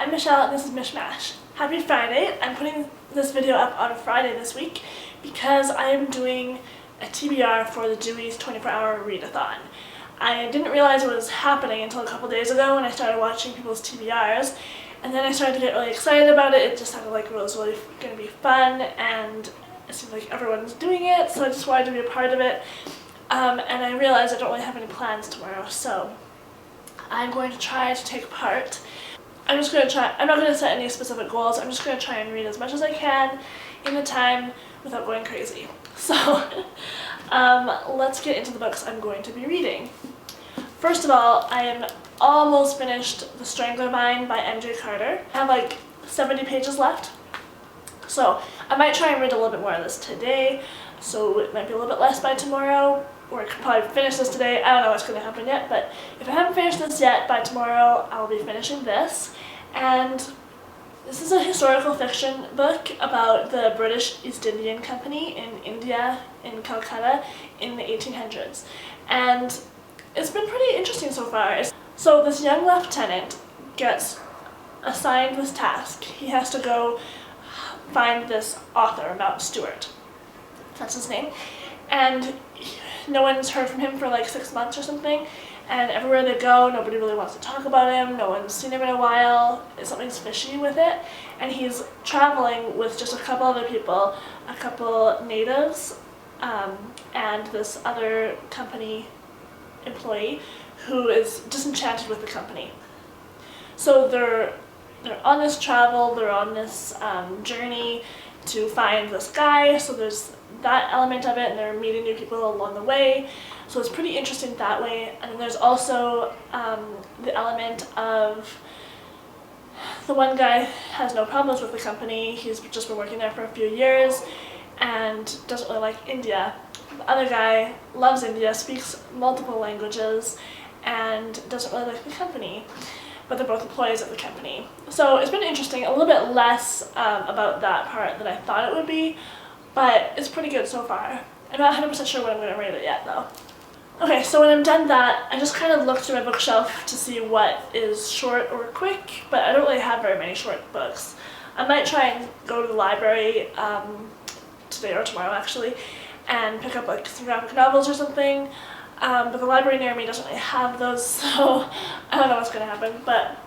I'm Michelle and this is Michmash. Happy Friday! I'm putting this video up on Friday this week because I am doing a TBR for the Dewey's 24-hour readathon. I didn't realize it was happening until a couple days ago when I started watching people's TBRs, and then I started to get really excited about it. It just sounded like it was really going to be fun, and it seemed like everyone's doing it, so I just wanted to be a part of it. And I realized I don't really have any plans tomorrow, so I'm going to try to take part. I'm not going to set any specific goals. I'm just going to try and read as much as I can in the time without going crazy. So let's get into the books I'm going to be reading. First of all, I am almost finished The Strangler by M.J. Carter. I have like 70 pages left. So I might try and read a little bit more of this today, so it might be a little bit less by tomorrow, or I could probably finish this today. I don't know what's going to happen yet, but if I haven't finished this yet, by tomorrow I'll be finishing this. And this is a historical fiction book about the British East Indian Company in India, in Calcutta, in the 1800s. And it's been pretty interesting so far. So this young lieutenant gets assigned this task. He has to go find this author, Mount Stewart. That's his name. And no one's heard from him for like 6 months or something. And everywhere they go, nobody really wants to talk about him. No one's seen him in a while. Something's fishy with it. And he's traveling with just a couple other people, a couple natives, and this other company employee who is disenchanted with the company. So they're on this travel, they're on this journey to find this guy, so there's that element of it, and they're meeting new people along the way, so it's pretty interesting that way. And then there's also the element of the one guy has no problems with the company, he's just been working there for a few years and doesn't really like India. The other guy loves India, speaks multiple languages, and doesn't really like the company, but they're both employees of the company. So it's been interesting, a little bit less about that part than I thought it would be, but it's pretty good so far. I'm not 100% sure when I'm going to read it yet though. Okay, so when I'm done that, I just kind of look through my bookshelf to see what is short or quick, but I don't really have very many short books. I might try and go to the library today or tomorrow actually, and pick up like some graphic novels or something. But the library near me doesn't really have those, so I don't know what's going to happen. But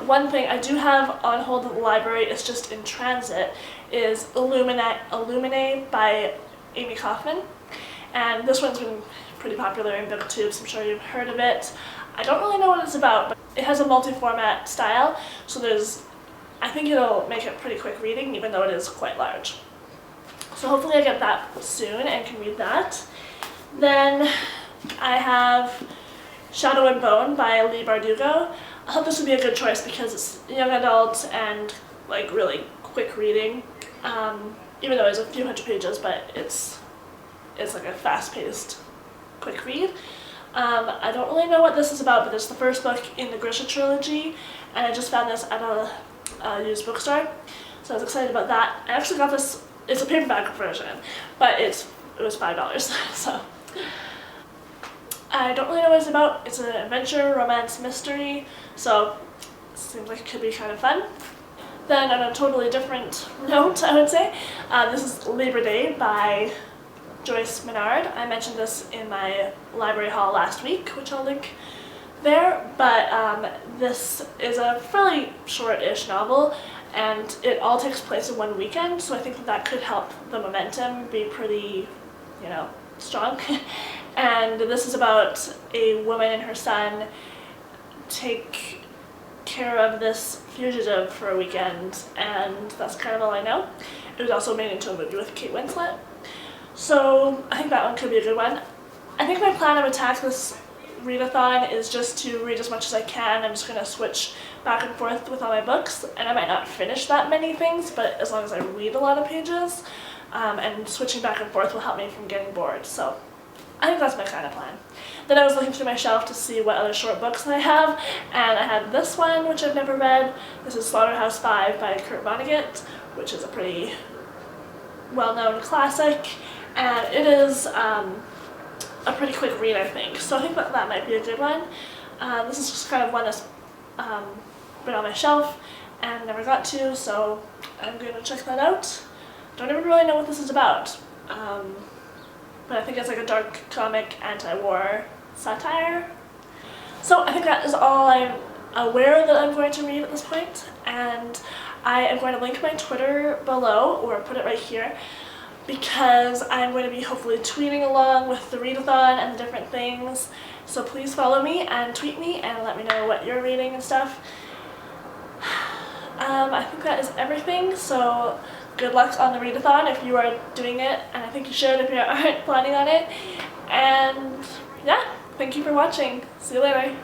one thing I do have on hold at the library, is just in transit, is Illuminate by Amy Kaufman. And this one's been pretty popular in booktubes, I'm sure you've heard of it. I don't really know what it's about, but it has a multi-format style, so I think it'll make it pretty quick reading, even though it is quite large. So hopefully I get that soon and can read that. Then I have Shadow and Bone by Leigh Bardugo. I thought this would be a good choice because it's young adult and like really quick reading, even though it's a few hundred pages, but it's like a fast-paced, quick read. I don't really know what this is about, but it's the first book in the Grisha trilogy, and I just found this at a used bookstore, so I was excited about that. I actually got this, it's a paperback version, but it was $5, so. I don't really know what it's about. It's an adventure, romance, mystery, so it seems like it could be kind of fun. Then on a totally different note, I would say, this is Labor Day by Joyce Maynard. I mentioned this in my library haul last week, which I'll link there, but this is a fairly short-ish novel, and it all takes place in one weekend, so I think that could help the momentum be pretty, strong. And this is about a woman and her son take care of this fugitive for a weekend, and that's kind of all I know. It was also made into a movie with Kate Winslet, so I think that one could be a good one. I think my plan of attack this readathon is just to read as much as I can. I'm just going to switch back and forth with all my books, and I might not finish that many things, but as long as I read a lot of pages, and switching back and forth will help me from getting bored, so I think that's my kind of plan. Then I was looking through my shelf to see what other short books I have, and I had this one, which I've never read. This is Slaughterhouse-Five by Vonnegat, which is a pretty well-known classic, and it is a pretty quick read, I think. So I think that might be a good one. This is just kind of one that's been on my shelf and never got to, so I'm going to check that out. Don't even really know what this is about, but I think it's like a dark comic anti-war satire. So I think that is all I'm aware that I'm going to read at this point, and I am going to link my Twitter below, or put it right here, because I'm going to be hopefully tweeting along with the readathon and the different things. So please follow me and tweet me and let me know what you're reading and stuff. I think that is everything, so good luck on the readathon if you are doing it, and I think you should if you aren't planning on it. And yeah, thank you for watching. See you later.